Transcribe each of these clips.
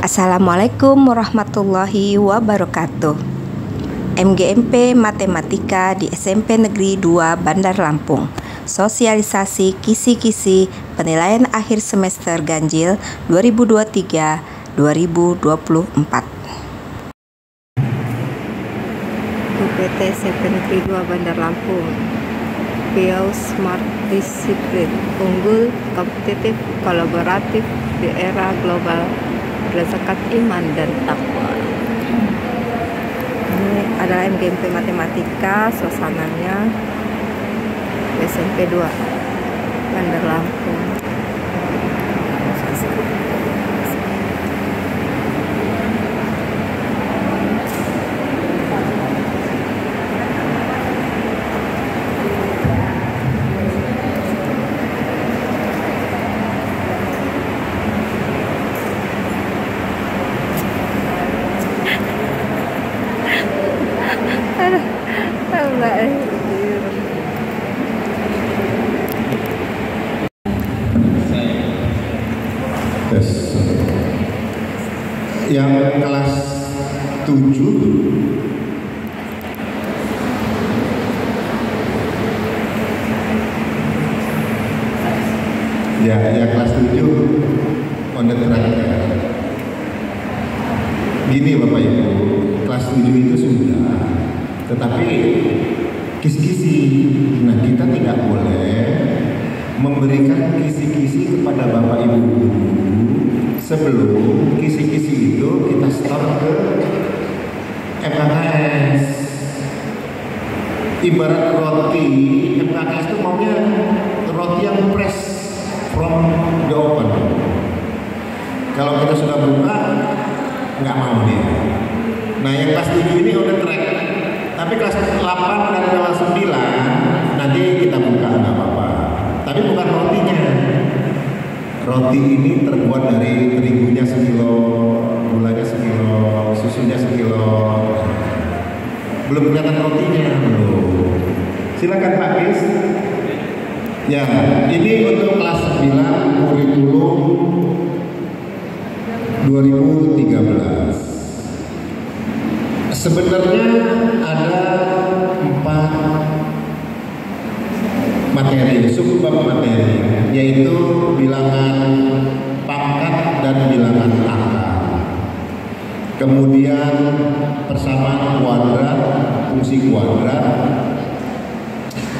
Assalamualaikum warahmatullahi wabarakatuh. MGMP Matematika di SMP Negeri 2 Bandar Lampung. Sosialisasi kisi-kisi penilaian akhir semester ganjil 2023-2024. UPT SMP Negeri 2 Bandar Lampung. Piau Smart Discipline, unggul, kompetitif, kolaboratif di era global berdasarkan iman dan takwa. Ini adalah MGMP Matematika, suasananya SMP 2 Bandar Lampung. Yang kelas 7 yang kelas 7 on the track. Gini Bapak Ibu, kelas 7 itu sudah, tetapi kisi-kisi. Nah, kita tidak boleh memberikan kisi-kisi kepada Bapak Ibu guru sebelum kisi-kisi itu kita store ke MKKS. Ibarat roti, MKKS itu maunya roti yang fresh from the oven. Kalau kita sudah buka, nggak mau dia. Nah, yang kelas 7 ini udah track. Tapi kelas 8 dan kelas 9 nanti kita buka, nggak apa-apa. Tapi bukan rotinya. Roti ini terbuat dari terigunya sekilo, gulanya sekilo, susunya sekilo. Belum kelihatan rotinya, belum. Silakan Pak Kis. Ya, ini untuk kelas 9 kurikulum 2013. Sebenarnya ada 4 materi, subbab materi, yaitu bilangan pangkat dan bilangan angka. Kemudian persamaan kuadrat, fungsi kuadrat,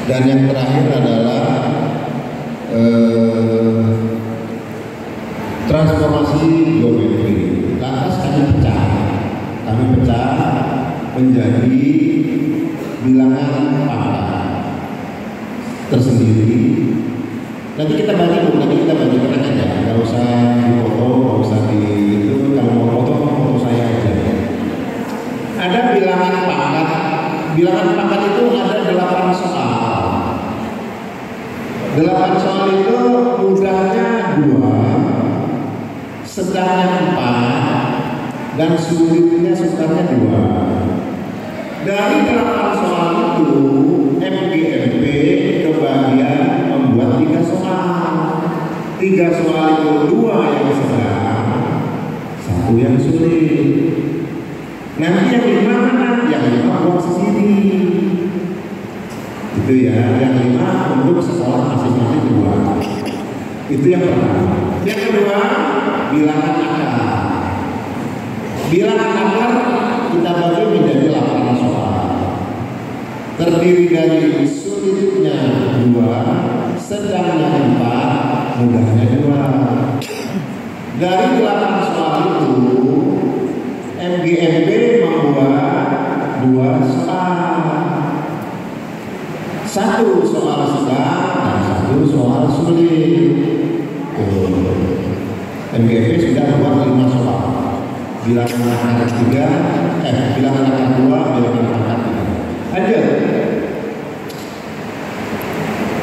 dan yang terakhir adalah transformasi geometri. Lantas kami pecah menjadi bilangan pangkat tersendiri. Nanti kita bagi tenang aja, nggak usah difoto, nggak usah di itu. Kalau mau foto saya aja. Ada bilangan pangkat. Bilangan pangkat itu ada 8 soal. 8 soal itu mudahnya 2, sedangnya 4, dan sulitnya sedangnya 2. Dari 8 soal itu MGMP kebagian membuat 3 soal. 3 soal itu 2 yang sedang, 1 yang sulit. Nanti yang 5 mana? Yang 5 buat sendiri. Itu ya, yang 5 untuk sekolah masing-masing 2. Itu yang pertama. Yang kedua, bilangan akar. Bilangan akar kita bagi menjadi 8 soal. Terdiri dari sulitnya 2, sedangnya 4, mudahnya 2. Dari 8 soal itu MGMP membuat 2 soal. 1 soal sedang dan 1 soal sulit. MGMP sudah membuat 5 soal. Bilangan akar 3, bilangan akar 2, bilangan akar 3. Lanjut.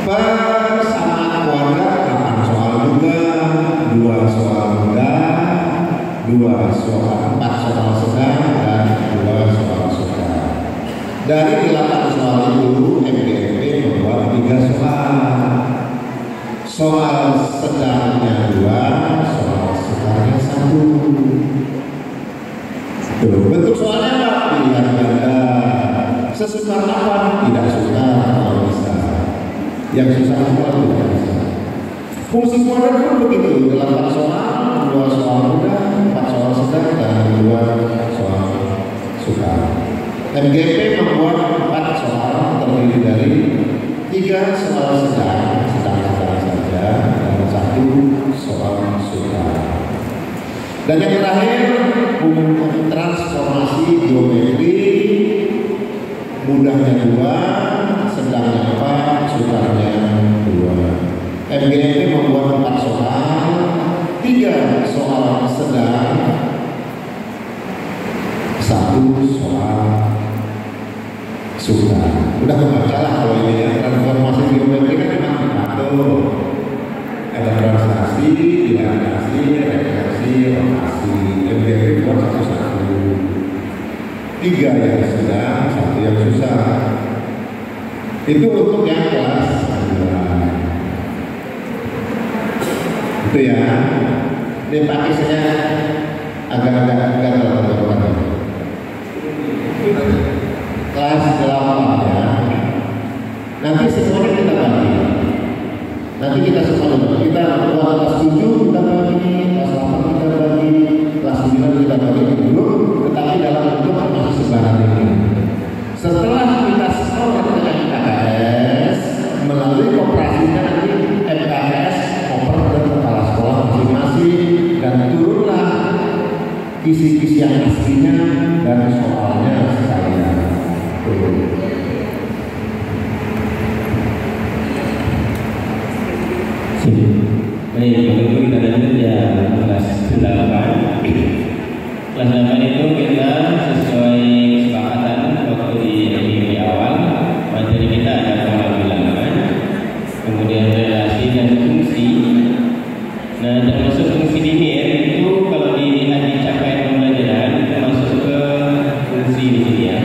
Persamaan kuadrat 8 soal juga, 2 soal mudah, 4 soal sedang, dan 2 soal sedang. Dari 8 soal itu MGMP membuat 3 soal. Soal sedangnya 2, soal sedangnya 1. Tuh, bentuk soalnya apa? Pilihan ganda. Sesukar apa? Tidak suka kalau bisa. Yang susah apa? Tidak bisa. Fungsi kuadrat pun begitu. 8 soal, 2 soal mudah, 4 soal sedang, dan 2 soal sukar. MGP membuat 4 soal terdiri dari 3 soal sedang saja, dan 1 soal sukar. Dan yang terakhir, transformasi geometri, mudahnya 2, sedangnya 4, sukarnya 2. MGP membuat 4 soal, 3 soal sedang, 1 soal sukar. Udah kebaca lah kalau ini ya. Transformasi geometri kan memang diatur. Ada translasi, dilaminasi, rekursi, rotasi. MGP buat satu-satu. 3 yang sedang, 1 yang susah. Itu untuk yang kelas 9. Itu ya. Ini pakisnya agak-agak gatal tenggorokan. Kelas 8 ya. Nanti semuanya kita bagi. Nanti kita sesuai. Kita kelas 7 kita bagi, kelas 8 kita bagi, kelas 9 kita bagi dulu. Tetapi dalam bentuk masih sebaran ini. Setelah kita sekolah dengan MKS melalui kooperasinya nanti MKS oper dan kepala sekolah masing-masing, dan turunlah kisi-kisi yang aslinya dan soalnya sekalian. Baik, begitu kita lanjut ya kelas 8. Kelas 8 itu kita sesuai kesepakatan waktu di awal, materi kita ada pola bilangan, kemudian relasi dan fungsi. Nah, termasuk fungsi linear itu kalau di capaian pembelajaran kita masuk ke fungsi di sini ya.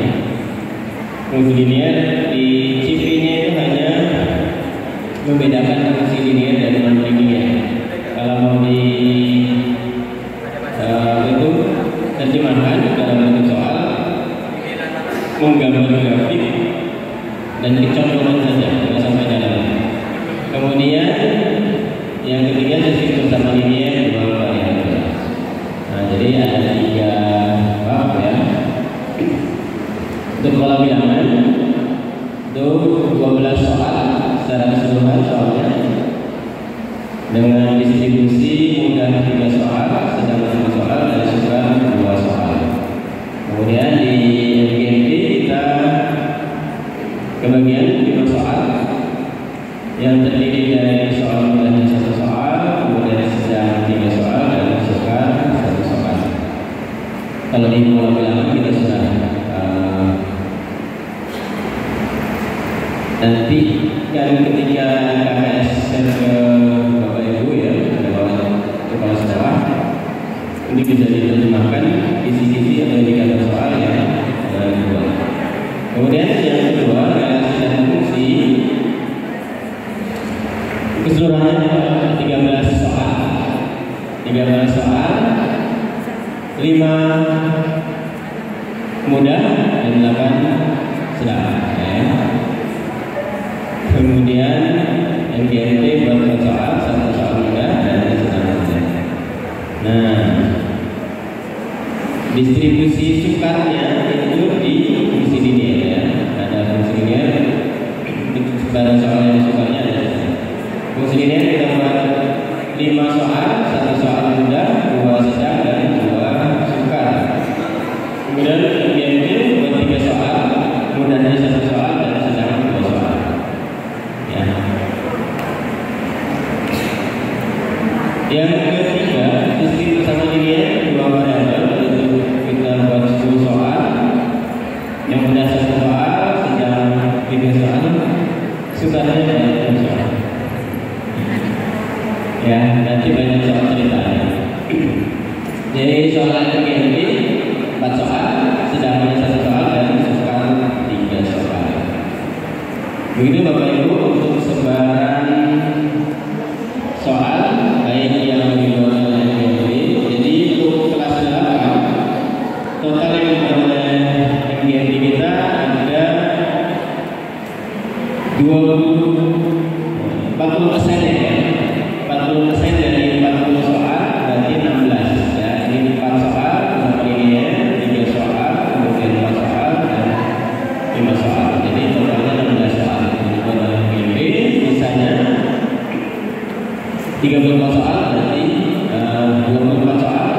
Fungsi linear di CP-nya itu hanya membedakan fungsi linear dan non linear. Kalau mau di itu terjemahkan dalam bentuk soal, menggambar grafik dan kecontohan saja, tidak sampai dalam. Kemudian yang ketiga sistem bersama linear 2 variabel. Nah, jadi ada 3 bab ya. Untuk pola bilangan itu 12 soal secara keseluruhan soalnya, dengan distribusi mudah 3 soal, sedang 1 soal, dan sukar 2 soal. Kemudian di MGP kita kebagian 5 soal yang terdiri dari soal mudah 1 soal, kemudian sedang 3 soal, dan sukar 1 soal. Kalau di pola bilangan kita sudah nanti kan ketika KKS ke Bapak Ibu ya, kepala sekolah, ini bisa diterjemahkan isi-isi atau indikator soal yang dibuat. Kemudian yang kedua, relasi dan fungsi, keseluruhannya 13 soal. 13 soal, 5 mudah dan 8 sedang ya. Kemudian MGNT buat soal, 1 soal mudah dan sedang saja. Nah, distribusi sukarnya itu di fungsi linear ya. Ada fungsi linear, sebaran soal yang sukarnya ada. Fungsi linear kita buat 5 soal, 1 soal mudah, 2 sedang, dan 2 sukar. Kemudian MGNT buat 3 soal, mudahnya 1 soal, dan sedang 2 soal. Ya. Yang ketiga, sistem bersama linear 2 variabel, itu kita buat 10 soal, yang mudah 1 soal, sedang 3 soal, sukarnya 2 soal. Ya, nanti banyak soal ceritanya. Jadi soal MGNT 4 soal, sedangnya 1 soal, dan sukar 3 soal. Begitu Bapak Ibu untuk sebaran soal baik yang dibuat oleh MGNT. Jadi untuk kelas 8 total kita ada 40% ya, 40% dari 40 soal berarti 16 ya. Ini 4 soal, kemudian 3 soal, kemudian 4 soal dan 5 soal. Jadi totalnya 16 soal. Dalam GP misalnya 34 soal berarti 24 soal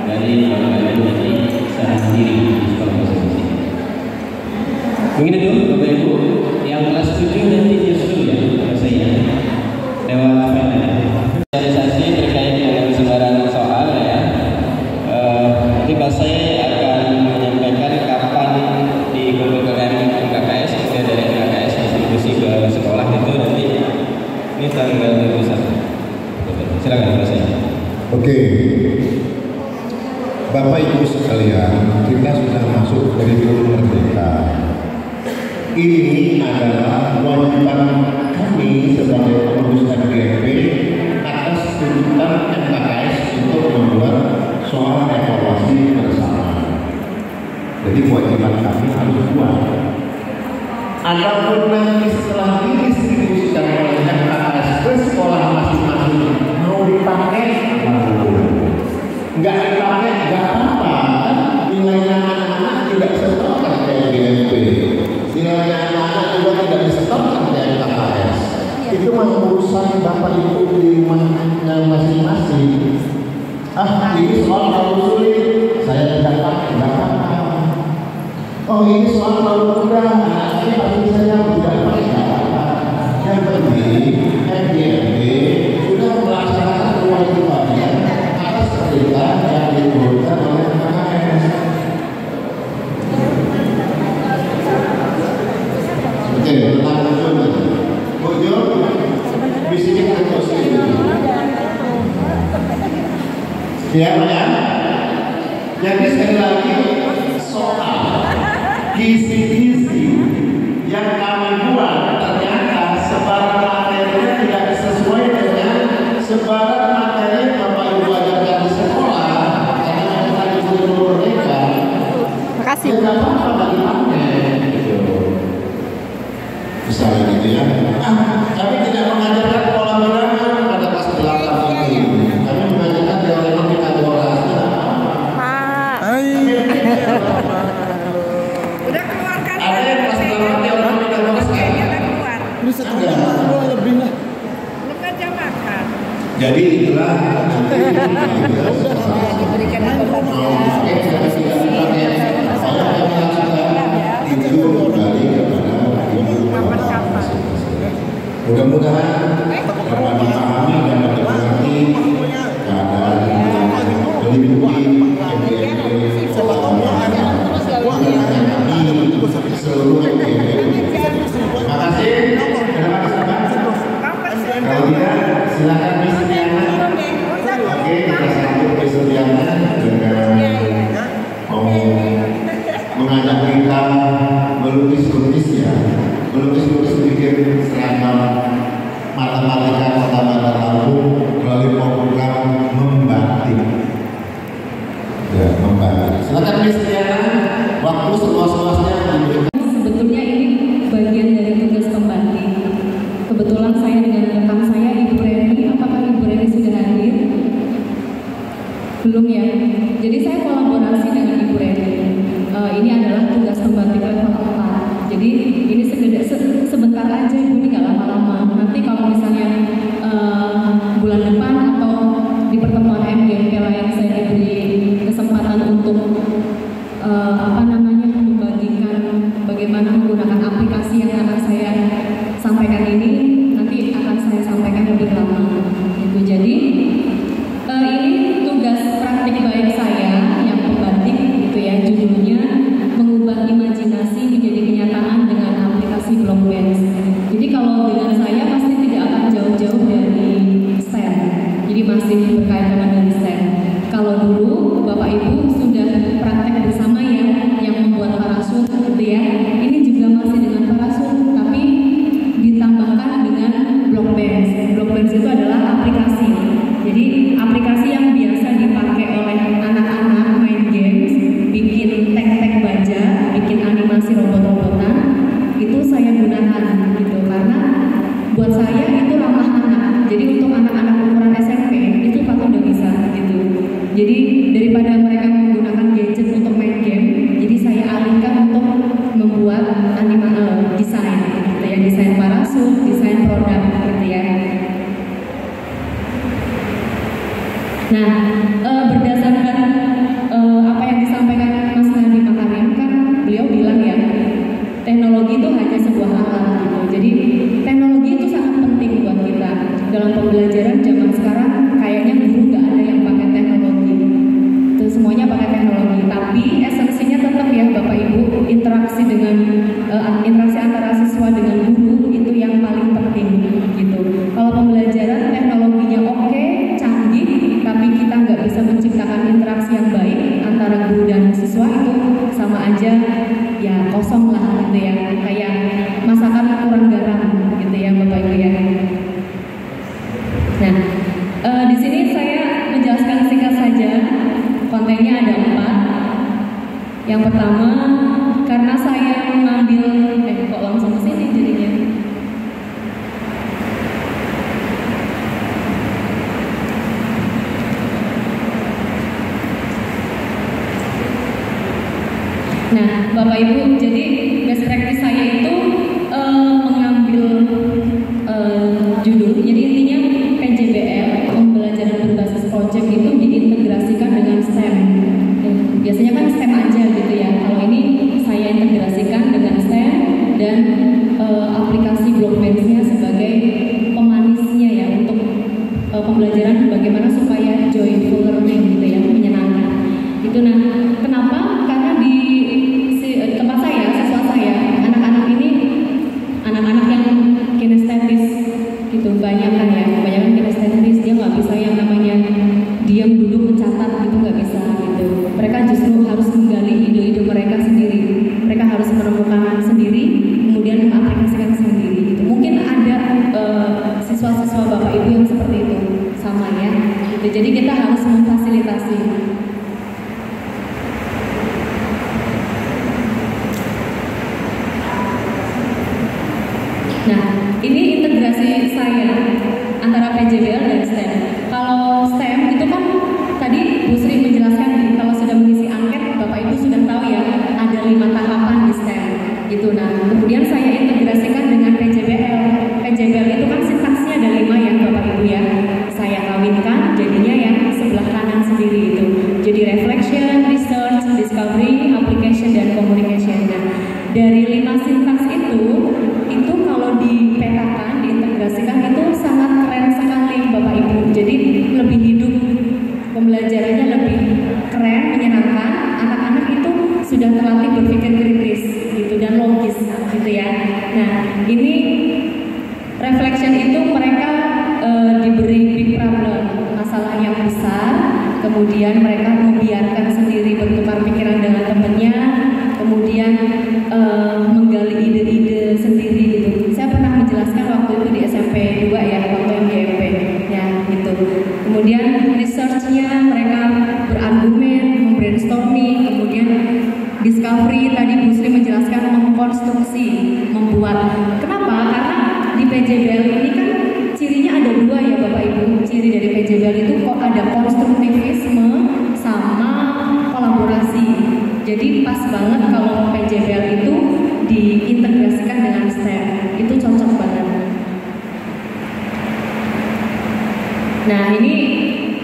dari Bapak Ibu dari saya sendiri di sekolah masing-masing. Mungkin itu Bapak Ibu yang kelas 7 nanti nyusul ya kalau saya lewat realisasi terkait dengan sembarang soal ya. Nanti Pak saya akan menyampaikan kapan dikumpulkan KKS kemudian dari KKS distribusi ke sekolah itu nanti ini tanggal 21. Silakan Pak saya. Oke, Bapak Ibu sekalian, kita sudah masuk kurikulum merdeka. Ini adalah kewajiban kami sebagai pengurus NGP atas tuntutan MKKS untuk membuat soal evaluasi bersama. Jadi kewajiban kami harus buat. Adapun nanti setelah didistribusikan oleh MKKS ke sekolah masing-masing mau dipakai, nggak dipakai nggak apa-apa. Nilainya anak-anak tidak disetorkan ke NGP. Nilainya anak-anak juga tidak disetorkan ke MKKS. Itu mah urusan Bapak Ibu di rumahnya masing-masing. Ini soal terlalu sulit, saya tidak pakai, nggak apa-apa. Oh ini soal terlalu mudah, ini pasti saya tidak pakai, nggak apa-apa. Yang penting NGP sudah melaksanakan kewajibannya atas perintah yang diturunkan oleh MKKS. Oke, tentang Bojo, bisnis atau sih? Ya, ya. Jadi sekali lagi soal kisi-kisi yang kami buat ternyata sebaran materinya tidak sesuai dengan sebaran materi Bapak Ibu ajarkan di sekolah karena kita di seluruh mereka. Makasih. Tidak apa-apa dipakai. Misalnya gitu ya. Kami tidak mengajarkan pola bilangan pada kelas 8 ini. Kami mengajarkan teorema Pitagoras. Udah keluarkan. Ada yang kelas 8 teorema Pitagoras kayaknya udah keluar. lebih lah. Belum kan jam makan. Jadi itulah nanti Diberikan informasi. mudah-mudahan dapat dipahami dan mengerti keadaan melindungi seluruh terima kasih. Kalau tidak silakan Miss Diana. Oke, kita sambut Miss Diana dengan mau mengajak kita melukis-lukis ya, melukis-lukis bikin seragam matematika Kota Bandar Lampung melalui program membatik. Ya, membatik. Silakan Miss Diana, waktu seluas-luasnya diberikan. Sebetulnya ini bagian dari tugas pembatik. Kebetulan saya dengan rekan saya Ibu Reni, apakah Ibu Reni sudah hadir? Belum ya. Jadi saya kolaborasi dengan Ibu Reni. Ini adalah tugas pembatik level 4. Jadi ini sebentar aja Ibu, ini nggak lama-lama. Nanti kalau misalnya bulan depan atau di pertemuan MGP lain saya diberi kesempatan untuk membagikan bagaimana menggunakan aplikasi yang akan saya sampaikan ini, nanti akan saya sampaikan lebih lama. Gitu. Jadi ini tugas praktik baik saya yang pembatik, gitu ya, judulnya mengubah imajinasi menjadi kenyataan dengan aplikasi Blockbench. Jadi kalau dengan saya pasti tidak akan jauh-jauh dari STEM. Jadi masih berkaitan dengan STEM. Kalau dulu Bapak Ibu sudah praktek bersama ya, yang daripada mereka menggunakan gadget untuk main game, jadi saya alihkan untuk membuat desain, gitu ya, desain parasut, desain produk, gitu ya. Nah, berdasarkan apa yang disampaikan Mas Nadiem Makarim, kan beliau bilang ya, teknologi itu hanya sebuah alat gitu. Jadi teknologi itu sangat penting buat kita dalam pembelajaran zaman sekarang. Kayaknya guru nggak ada yang pakai teknologi, itu semuanya pakai teknologi. Tapi esensinya tetap ya Bapak Ibu, interaksi dengan interaksi antara siswa dengan guru itu yang paling penting gitu. Kalau pembelajaran teknologinya oke, canggih, tapi kita nggak bisa menciptakan interaksi yang baik antara guru dan siswa, itu sama aja ya kosong lah gitu ya, kayak masakan kurang garam gitu ya Bapak Ibu ya. Nah, di sini saya menjelaskan singkat saja, kontennya ada 4. Yang pertama, karena saya mengambil kok langsung ke sini jadinya. Nah, Bapak Ibu, jadi best practice saya itu mengambil judul, jadi intinya PJBL, pembelajaran berbasis project itu diintegrasikan dengan STEM. Biasanya kan STEM aja gitu ya, kalau ini saya integrasikan dengan STEM dan aplikasi Blockbench-nya sebagai pemanisnya ya, untuk pembelajaran bagaimana supaya joyful learning gitu ya, menyenangkan. Itu nah, kenapa? Karena di tempat saya, siswa saya, anak-anak ini anak-anak yang kinestetis gitu, banyak kan ya, kebanyakan kinestetis, dia nggak bisa yang namanya diam duduk mencatat gitu, nggak bisa gitu. Mereka justru harus menggali ide-ide mereka sendiri, mereka harus menemukan sendiri, kemudian mengaplikasikan sendiri gitu. Mungkin ada siswa-siswa Bapak Ibu yang seperti itu, sama ya gitu. Jadi kita harus memfasilitasi. Nah, ini integrasi saya antara PJBL dan STEM. Kalau STEM itu kan tadi Bu Sri menjelaskan, kalau sudah mengisi angket, Bapak Ibu sudah tahu ya, ada 5 tahapan di STEM gitu. Nah, kemudian saya integrasikan dengan PJBL. PJBL itu kan sintaksnya ada 5 ya Bapak Ibu ya. Saya kawinkan jadinya yang sebelah kanan sendiri itu. Jadi reflection, research, discovery, application, dan communication. Nah, dari 5 sintaks itu kalau dipetakan, diintegrasikan itu sangat keren sekali Bapak Ibu. Jadi lebih hidup, pembelajarannya lebih keren, menyenangkan. Anak-anak itu sudah terlatih berpikir kritis gitu dan logis gitu ya. Nah, ini reflection itu mereka diberi big problem, masalah yang besar, kemudian mereka membiarkan sendiri bertukar pikiran dengan temannya, kemudian menggali ide-ide sendiri gitu. Saya pernah menjelaskan waktu itu di SMP 2 ya, waktu MGMP ya gitu. Kemudian research-nya mereka berargumen, brainstorming, kemudian discovery, tadi Bu Sri menjelaskan mengkonstruksi, membuat. Kenapa? Karena di PJBL ini kan cirinya ada 2 ya Bapak Ibu. Ciri dari PJBL itu kok ada konstruktivisme sama kolaborasi. Jadi pas banget kalau PJBL itu diintegrasikan dengan STEM, itu cocok banget. Nah, ini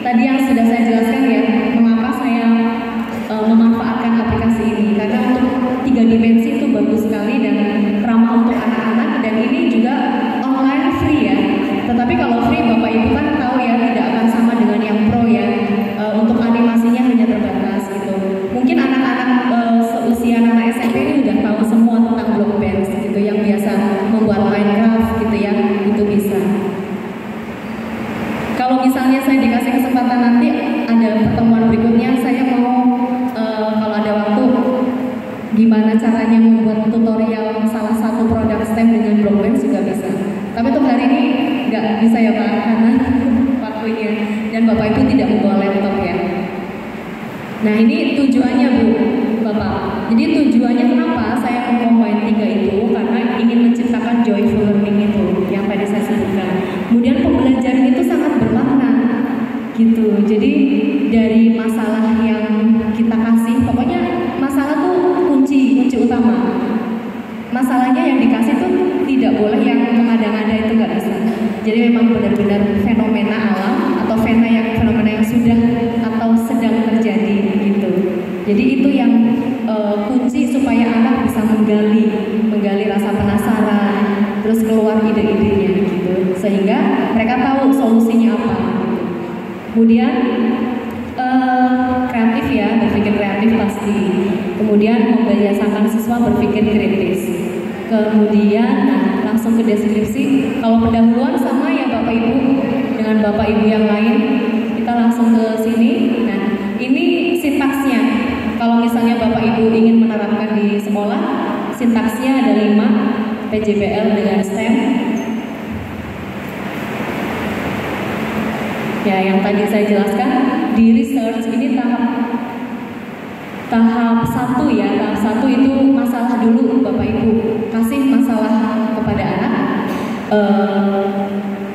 tadi yang sudah saya jelaskan ya, mengapa saya memanfaatkan aplikasi ini. Karena untuk 3 dimensi itu bagus sekali dan ramah untuk anak-anak, dan ini juga online free ya. Tetapi kalau free Bapak Ibu kan tahu ya, tidak akan sama dengan yang pro ya. Untuk animasinya hanya terbatas gitu. Mungkin anak-anak seusia anak SMP ini udah tahu semua tentang Blockbench gitu, yang biasa membuat Minecraft gitu ya, itu bisa. Kalau misalnya saya dikasih kesempatan nanti ada pertemuan berikutnya, saya mau kalau ada waktu gimana caranya membuat tutorial salah satu produk STEM dengan Blockbench juga bisa. Tapi untuk hari ini nggak bisa ya Pak, karena waktunya, dan Bapak Ibu tidak membawa laptop ya. Nah, ini tujuannya Bu, Bapak. Jadi tujuannya kenapa saya mengcombine 3 itu, karena ingin menciptakan joyful learning itu yang tadi saya sebutkan. Kemudian pembelajaran itu sangat bermakna gitu. Jadi Jadi dari masalah yang kita kasih, pokoknya masalah tuh kunci utama. Masalahnya yang dikasih tuh tidak boleh yang mengada-ngada, itu nggak bisa. Jadi memang benar-benar fenomena alam atau fenomena yang sudah atau sedang terjadi gitu. Jadi itu yang kunci supaya anak bisa menggali rasa penasaran, terus keluar ide-idenya gitu, sehingga mereka tahu solusinya apa. Kemudian kreatif ya, berpikir kreatif pasti. Kemudian membiasakan siswa berpikir kritis. Kemudian langsung ke deskripsi. Kalau pendahuluan sama ya Bapak Ibu dengan Bapak Ibu yang lain, kita langsung ke sini. Nah, ini sintaksnya. Kalau misalnya Bapak Ibu ingin menerapkan di sekolah, sintaksnya ada 5, PJBL dengan STEM. Ya, yang tadi saya jelaskan di research ini tahap 1 ya. Tahap 1 itu masalah dulu Bapak Ibu, kasih masalah kepada anak,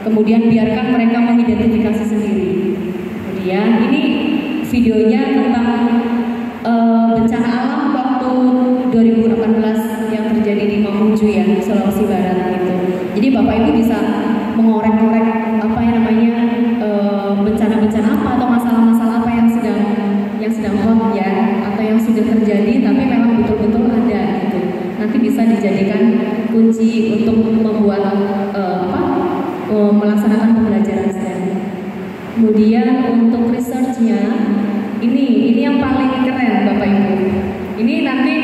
kemudian biarkan mereka mengidentifikasi sendiri. Kemudian ini videonya tentang bencana alam waktu 2018 yang terjadi di Mamuju ya, Sulawesi Barat gitu. Jadi Bapak Ibu bisa mengorek-ngorek apa yang namanya bencana-bencana apa atau masalah-masalah apa yang sedang hot ya, atau yang sudah terjadi tapi memang betul-betul ada gitu. Nanti bisa dijadikan kunci untuk membuat melaksanakan pembelajaran STEM. Kemudian untuk researchnya ini yang paling keren Bapak Ibu. Ini nanti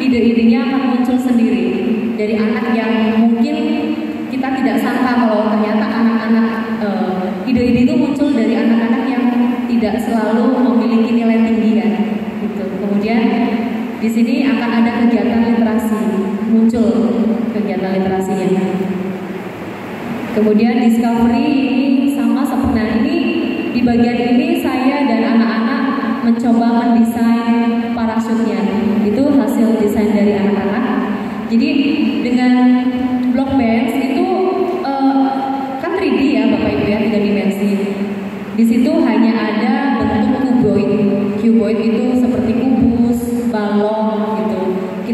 ide-idenya akan muncul sendiri dari anak yang mungkin kita tidak sangka kalau ternyata anak-anak ide-ide itu muncul dari anak-anak yang tidak selalu memiliki nilai tinggi kan gitu. Kemudian di sini akan ada kegiatan literasi, muncul kegiatan literasinya. Kemudian discovery ini sama seperti ini, di bagian ini saya dan anak-anak mencoba mendesain parasutnya. Itu hasil desain dari anak-anak. Jadi dengan block bench itu kan 3D ya Bapak Ibu ya, 3 dimensi. Di situ hanya ada bentuk kuboid. Kuboid itu seperti kubus, balon gitu.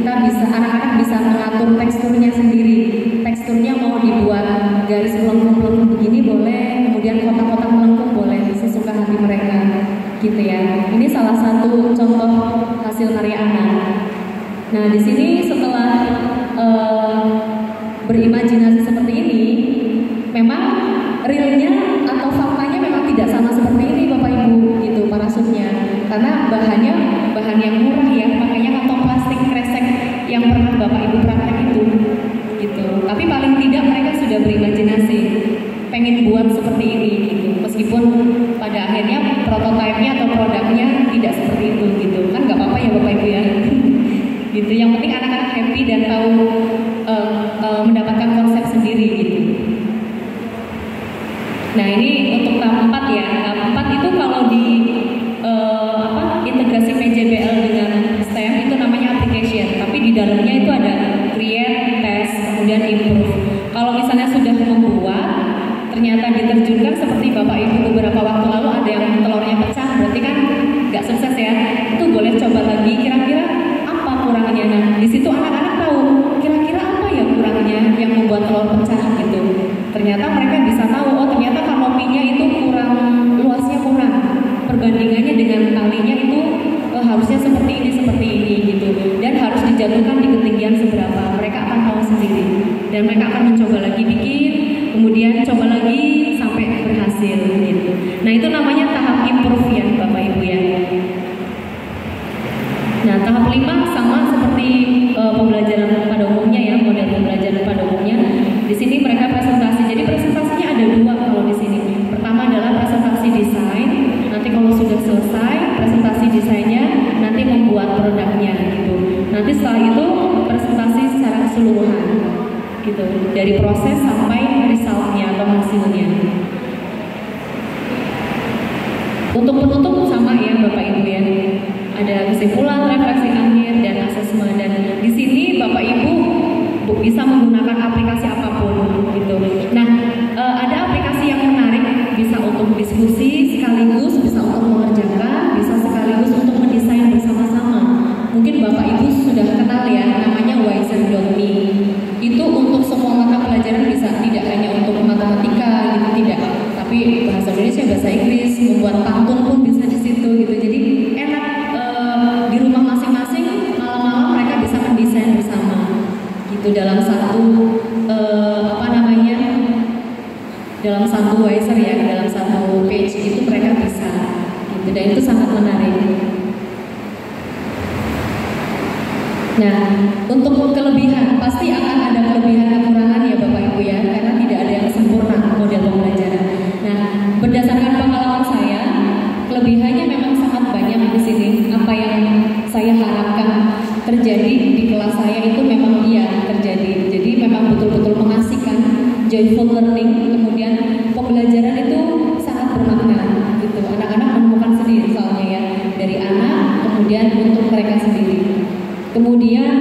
Anak-anak bisa mengatur teksturnya sendiri. Teksturnya mau dibuat garis melengkung-melengkung begini boleh, kemudian kotak-kotak melengkung boleh, sesuka hati mereka gitu ya. Ini salah satu contoh hasil karya anak. Nah, di sini setelah berimajinasi seperti ini, memang realnya atau faktanya memang tidak sama seperti ini Bapak Ibu gitu parasutnya, karena bahan yang murah ya, makanya kantong plastik kresek yang pernah Bapak Ibu praktek itu gitu. Tapi paling tidak mereka sudah berimajinasi pengen buat seperti ini gitu, meskipun pada akhirnya prototipenya atau produknya tidak seperti itu gitu kan, nggak apa-apa ya Bapak Ibu ya gitu. Yang penting anak-anak happy dan tahu mendapatkan konsep sendiri gitu. Nah, ini untuk tahap 4 ya. Tahap 4 itu kalau di integrasi PJBL dengan STEM itu namanya application, tapi di dalamnya itu ada create, test, kemudian improve. Kalau misalnya sudah membuat, ternyata diterjunkan seperti Bapak Ibu beberapa waktu lalu ada yang telurnya pecah, berarti kan nggak sukses ya. Itu boleh coba lagi, kira-kira apa kurangnya. Nah, di situ anak-anak tahu kira-kira apa ya kurangnya yang membuat telur pecah gitu. Ternyata mereka bisa tahu, oh ternyata kanopinya itu luasnya kurang, perbandingannya dengan talinya itu harusnya seperti ini gitu, dan harus dijatuhkan di ketinggian seberapa. Mereka akan tahu sendiri dan mereka akan mencoba lagi bikin, kemudian coba lagi sampai berhasil gitu. Nah, itu namanya tahap improve ya Bapak Ibu ya. Nah, tahap 5 sama seperti pembelajaran pada umumnya ya, model pembelajaran pada umumnya. Di sini mereka presentasi. Jadi presentasinya ada 2 kalau di sini. Pertama adalah presentasi desain. Nanti kalau sudah selesai presentasi desainnya, nanti membuat produknya gitu. Nanti setelah itu presentasi secara keseluruhan gitu, dari proses sampai resultnya atau hasilnya. Untuk penutup sama ya Bapak Ibu ya. Ada kesimpulan, refleksi akhir, dan asesmen. Dan di sini Bapak Ibu bisa menggunakan aplikasi apapun gitu. Nah, ada aplikasi yang menarik bisa untuk untuk diskusi sekaligus bisa untuk mengerjakan, bisa sekaligus untuk mendesain bersama-sama. Mungkin Bapak Ibu sudah kenal ya, namanya Wiser.me. Itu untuk semua mata pelajaran, bisa tidak hanya untuk matematika gitu, tidak, tapi bahasa Indonesia, bahasa Inggris, membuat pantun pun bisa di situ gitu. Jadi enak, di rumah masing-masing malam-malam mereka bisa mendesain bersama gitu dalam satu dalam satu Wiser ya, dalam satu page itu mereka bisa gitu, dan itu sangat menarik. Nah, untuk kelebihan pasti akan ada kelebihan kekurangan ya Bapak Ibu ya, karena tidak ada yang sempurna model pembelajaran. Nah, berdasarkan pengalaman saya, kelebihannya memang sangat banyak di sini. Apa yang saya harapkan terjadi di kelas saya itu memang iya terjadi. Jadi memang betul-betul mengasihkan, joyful learning, kemudian pembelajaran itu sangat bermakna gitu. Anak-anak menemukan sendiri soalnya ya, dari anak kemudian untuk mereka sendiri. Kemudian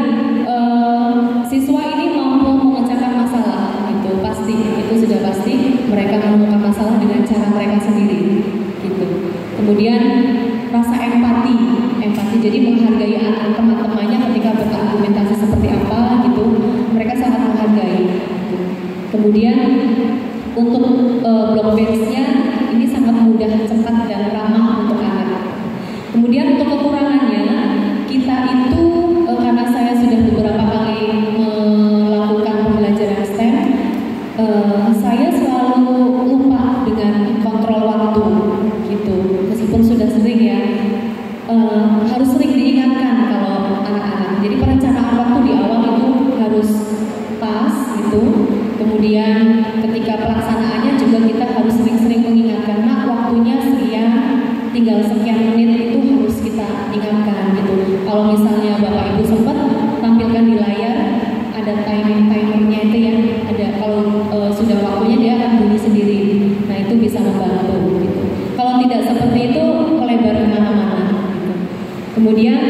siswa ini mampu memecahkan masalah gitu, pasti itu sudah pasti mereka menemukan masalah dengan cara mereka sendiri gitu. Kemudian rasa empati jadi menghargai anak teman-temannya ketika berargumentasi seperti apa gitu, mereka sangat menghargai gitu. Kemudian untuk block-based-nya ini sangat mudah, cepat dan ramah untuk anak. Kemudian untuk kekurangannya, kita itu karena saya sudah beberapa kali melakukan pembelajaran STEM, saya selalu lupa dengan kontrol waktu gitu. Meskipun sudah sering ya, harus sering diingatkan kalau anak-anak. Jadi perencanaan waktu di awal itu harus pas gitu. Kemudian ketika pelaksanaannya juga kita harus sering-sering mengingatkan, nah waktunya sekian, tinggal sekian menit, itu harus kita ingatkan gitu. Kalau misalnya Bapak Ibu sempat tampilkan di layar ada timernya itu ya, ada kalau sudah waktunya dia akan bunyi sendiri. Nah itu bisa membantu gitu. Kalau tidak seperti itu melebar kemana-mana gitu. Kemudian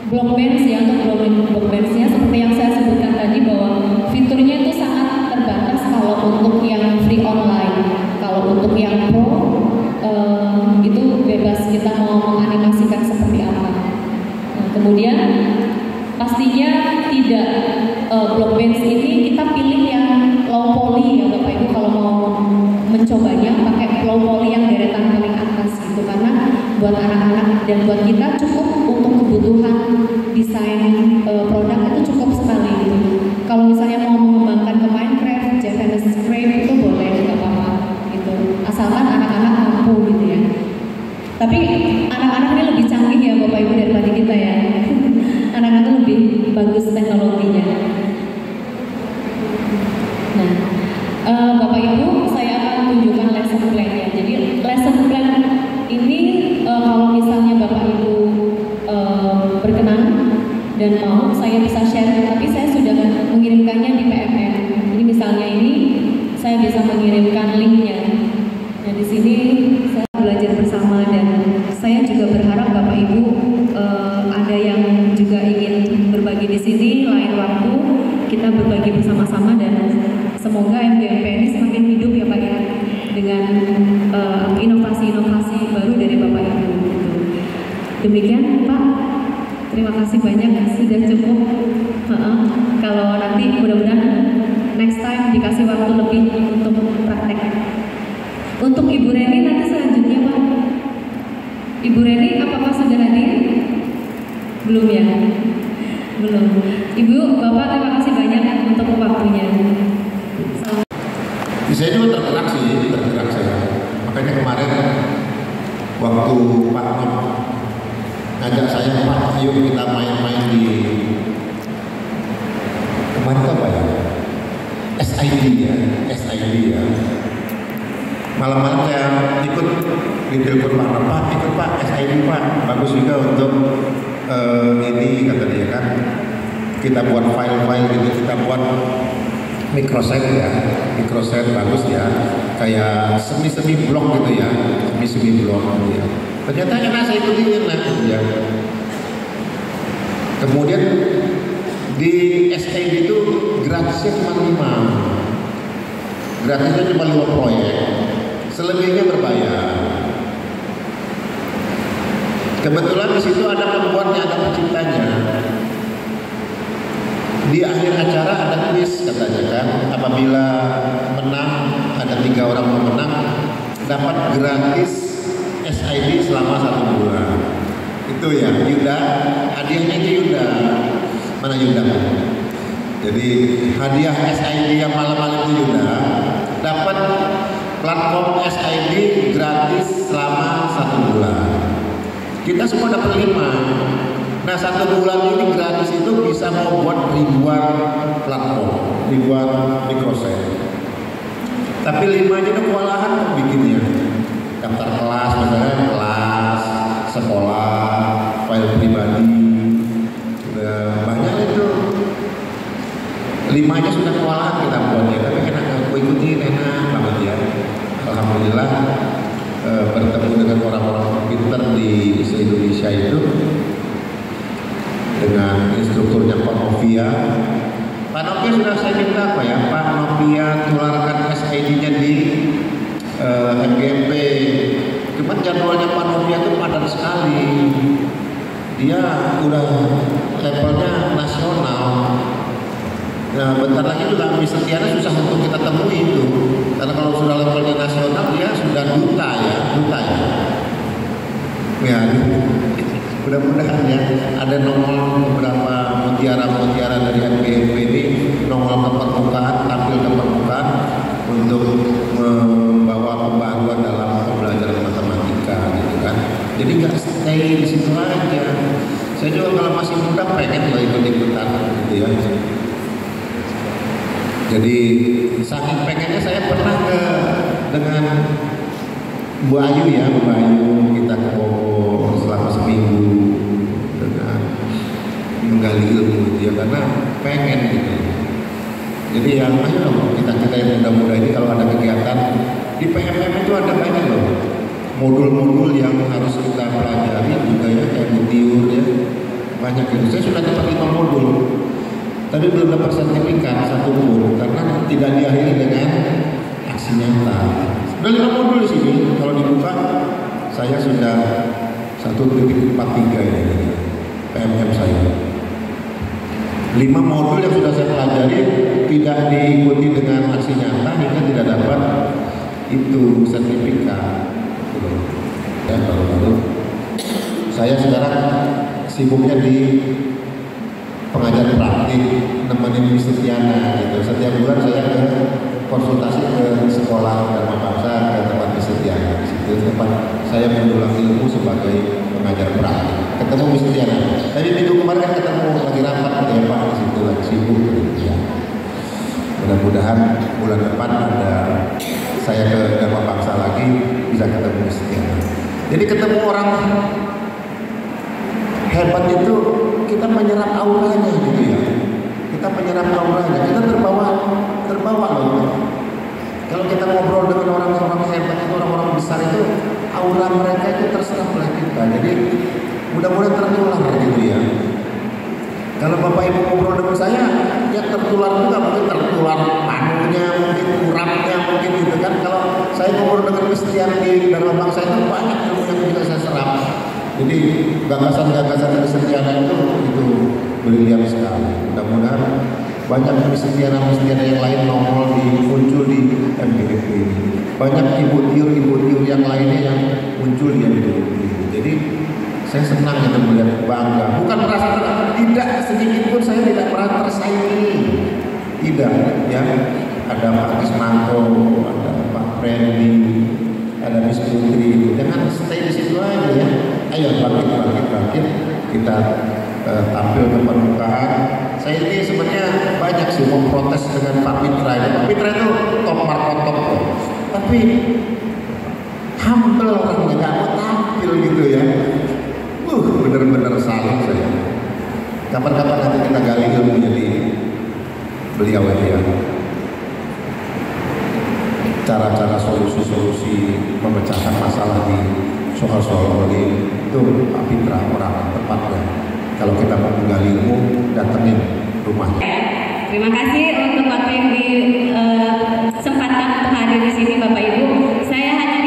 block bench ya, untuk block bench-nya seperti yang saya sebutkan tadi bahwa fiturnya itu sangat terbatas kalau untuk yang free online. Kalau untuk yang pro itu bebas kita mau menganimasikan seperti apa. Nah, kemudian pastinya tidak block bench ini kita pilih yang low poly ya Bapak Ibu, kalau mau mencobanya pakai low poly yang deretan paling atas gitu, karena buat anak-anak dan buat kita cukup untuk kebutuhan desain produk itu cukup sekali gitu. Kalau misalnya mau mengembangkan ke Minecraft, JavaScript itu boleh, nggak apa-apa gitu, asalkan anak-anak mampu gitu ya. Tapi anak-anak ini lebih canggih ya Bapak Ibu daripada kita ya. Anak-anak lebih bagus teknologinya. Nah, Bapak Ibu, saya akan tunjukkan lesson plan-nya. Jadi lesson plan ini kalau misalnya Bapak Ibu berkenan dan mau, saya bisa share, tapi saya sudah mengirimkannya di PMN. Jadi misalnya ini saya bisa mengirimkan linknya. Nah di sini saya belajar bersama, dan saya juga berharap Bapak Ibu ada yang juga ingin berbagi di sini lain waktu, kita berbagi bersama-sama, dan semoga MGMP ini semakin hidup ya Pak ya, dengan inovasi-inovasi baru dari Bapak Ibu gitu. Demikian Pak, terima kasih banyak, sudah cukup. Kalau nanti mudah-mudahan next time dikasih waktu lebih untuk praktek. Untuk Ibu Reni nanti selanjutnya Pak. Ibu Reni apakah sudah hadir? Belum ya? Belum. Ibu, Bapak terima kasih banyak untuk waktunya. Saya juga tergerak saya. Makanya kemarin waktu Pak Nom ngajak saya, Pak, yuk kita main-main di kemarin apa ya? SID ya. Malam-malam saya ikut di telepon Pak, ikut Pak, SID Pak, bagus juga untuk ini kata dia kan, kita buat file-file gitu, kita buat microset bagus ya, kayak semi blok gitu ya, semi blok gitu ya. Ternyata enak, saya ikutin gitu ya. Kemudian di SID itu gratisnya cuma 5 proyek. selebihnya berbayar. Kebetulan di situ ada pembuatnya, ada penciptanya. Di akhir acara ada kuis katanya kan, apabila menang, ada 3 orang pemenang dapat gratis SID selama 1 bulan. Itu ya, Yuda, hadiahnya itu Yuda. Mana Yuda? Jadi hadiah SID yang malam-malam itu Yuda dapat platform SID gratis selama 1 bulan. Kita semua dapat 5. Nah 1 bulan ini gratis itu bisa mau buat ribuan platform, ribuan microsite. Tapi 5 aja udah kewalahan bikinnya. Daftar kelas, misalnya kelas, sekolah, file pribadi, udah banyak itu. 5 aja sudah kewalahan kita buatnya. Tapi kan aku ikutin enak banget ya. Alhamdulillah bertemu dengan orang-orang pintar di se-Indonesia itu, dengan instrukturnya Pak Novia. Pak Novia sudah saya minta apa ya, Pak Novia tularkan SID-nya di MGMP. Cuma jadwalnya Pak Novia itu padat sekali. Dia udah levelnya nasional. Nah, bentar lagi juga Mister Tiana susah untuk kita temui itu. Karena kalau sudah levelnya nasional dia sudah duta ya. Ya, mudah-mudahan ya ada nongol beberapa mutiara-mutiara dari MGMP ini nongol ke permukaan, tampil ke permukaan untuk membawa pembaruan dalam pembelajaran matematika gitu kan. Jadi nggak stay di situ aja. Saya juga kalau masih muda pengen loh ikut-ikutan gitu ya. Jadi saking pengennya saya pernah dengan Bu Ayu ya, Bu Ayu kita ke Bogor selama seminggu dengan menggali ilmu dia karena pengen gitu. Jadi yang ayo dong kita yang muda-muda ini kalau ada kegiatan di PMM itu ada banyak loh modul-modul yang harus kita pelajari juga ya, kayak Butiur ya, banyak itu. Saya sudah dapat 5 modul. Tapi belum dapat sertifikat 1 pun karena tidak diakhiri dengan aksi nyata. Sudah 5 modul di sini. Kalau dibuka, saya sudah 1.43 ini PMM saya. 5 modul yang sudah saya pelajari tidak diikuti dengan aksi nyata hingga tidak dapat itu sertifikat. Ya, baru-baru. Saya sekarang sibuknya di pengajar praktik, nemenin Mister Tiana gitu. Setiap bulan saya ke konsultasi ke sekolah Dharma Bangsa, ke tempat Mister Tiana. Di situ tempat saya mendulang ilmu sebagai pengajar praktik. Ketemu Mister Tiana. Tadi minggu kemarin kan ketemu lagi rapat ya Pak di situ lagi sibuk gitu ya. Mudah-mudahan bulan depan ada saya ke Dharma Bangsa lagi bisa ketemu Mister Tiana. Jadi ketemu orang hebat itu kita menyerap auranya gitu ya. Kita menyerap auranya, kita terbawa loh. Kalau kita ngobrol dengan orang-orang hebat itu, orang-orang besar itu, aura mereka itu terserap oleh kita. Jadi mudah-mudahan tertular gitu ya. Kalau Bapak Ibu ngobrol dengan saya, ya tertular juga, mungkin tertular panunya, mungkin urapnya, mungkin gitu kan. Kalau saya ngobrol dengan Mister di Dharma Bangsa itu banyak ilmu yang bisa saya serap. Jadi gagasan-gagasan dari Setiana itu brilian sekali. Mudah-mudahan banyak Mister Tiana yang lain nongol muncul di MGP ini. Banyak ibu tiur yang lainnya yang muncul di MGP ini. Jadi saya senang itu melihat bangga. Bukan merasa tidak sedikit pun saya tidak pernah tersaingi. Tidak ya. Ada Pak Kismanto, ada Pak Freddy, ada Miss Putri. Jangan stay di situ aja ya. Ayo bangkit kita tampil ke permukaan. Saya ini sebenarnya banyak sih mau protes dengan Pak Mitra. Pak Mitra itu top markotop, tapi humble orangnya, nggak mau tampil gitu ya. Bener-bener salut saya. Kapan-kapan nanti kita gali ilmunya di beliau ya. Cara-cara solusi memecahkan masalah di soal-soal ini itu Pak Fitra orang tepatnya. Kalau kita mau menggali ilmu, datengin rumahnya. Terima kasih untuk waktu yang disempatkan untuk hadir di sini Bapak Ibu. Saya hanya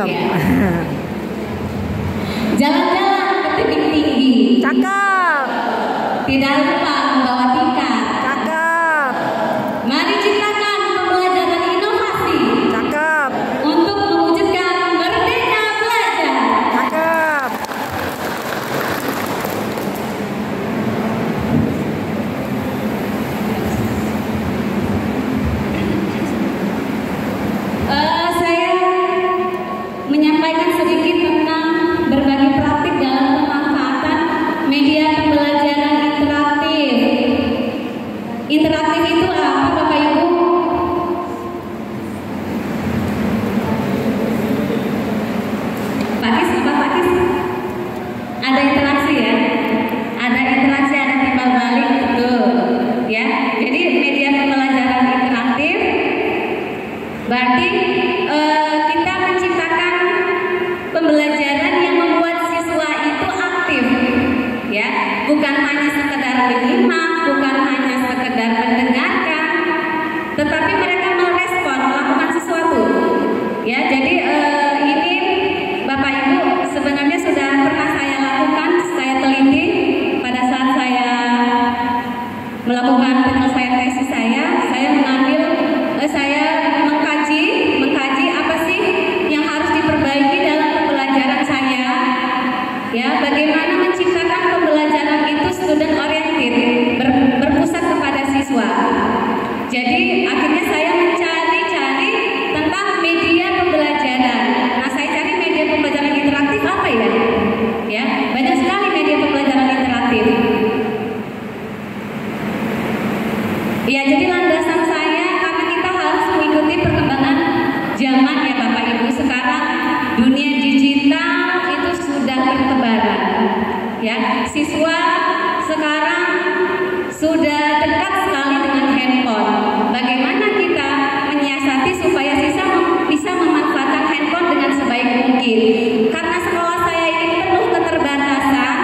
belum. Ya. Jalan-jalan ke tebing tinggi. Cakep. Tidak lupa membawa tingkat. Cakep. Mari ciptakan pembelajaran inovasi Cakep. untuk mewujudkan merdeka belajar. Cakep. Saya menyampaikan sedikit tentang berbagai praktik dalam pemanfaatan media pembelajaran interaktif. Interaktif itu apa, Bapak Ibu? Pak Kis, apa Pak Kis? Ada interaksi ya? Ada interaksi, ada timbal balik, betul. Ya, jadi media pembelajaran interaktif berarti kita menciptakan pembelajaran yang membuat siswa itu aktif, ya, bukan hanya sekedar menyimak, bukan hanya sekedar mendengarkan, tetapi mereka merespon, melakukan sesuatu, ya. Jadi ini Bapak Ibu sebenarnya sudah pernah saya lakukan, saya teliti pada saat saya melakukan penyelesaian tesis saya mengambil saya mengkaji apa sih yang harus diperbaiki dalam pembelajaran saya, ya, bagaimana menciptakan pembelajaran itu student oriented, berpusat kepada siswa. Jadi akhirnya saya mencari tentang media pembelajaran. Nah, saya cari media pembelajaran interaktif apa ya? Ya, banyak sekali media pembelajaran interaktif. Ya, jadi landasan saya karena kita harus mengikuti perkembangan zaman ya Bapak Ibu. Sekarang dunia digital itu sudah bertebaran. Ya, siswa sekarang sudah dekat sekali dengan handphone. Bagaimana kita menyiasati supaya siswa bisa memanfaatkan handphone dengan sebaik mungkin? Karena sekolah saya ini penuh keterbatasan,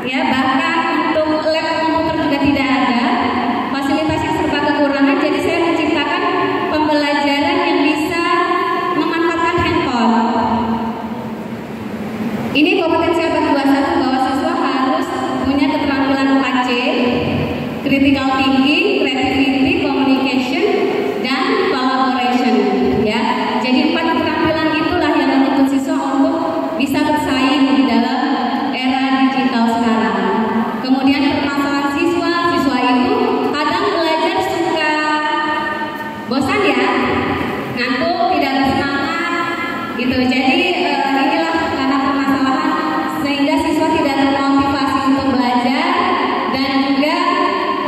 ya, bahkan untuk lab komputer juga tidak ada. Fasilitasnya serba kekurangan, jadi saya menciptakan pembelajaran yang bisa memanfaatkan handphone. Ini kompetensi abad 21 bahwa siswa harus punya keterampilan 4C, critical thinking, creativity, communication, dan collaboration. Ya, jadi 4 keterampilan itulah yang menuntut siswa untuk bisa bersaing di dalam era digital sekarang. Kemudian permasalahan siswa itu kadang belajar suka bosan ya, ngantuk, tidak bersemangat gitu. Jadi inilah karena permasalahan sehingga siswa tidak termotivasi untuk belajar dan juga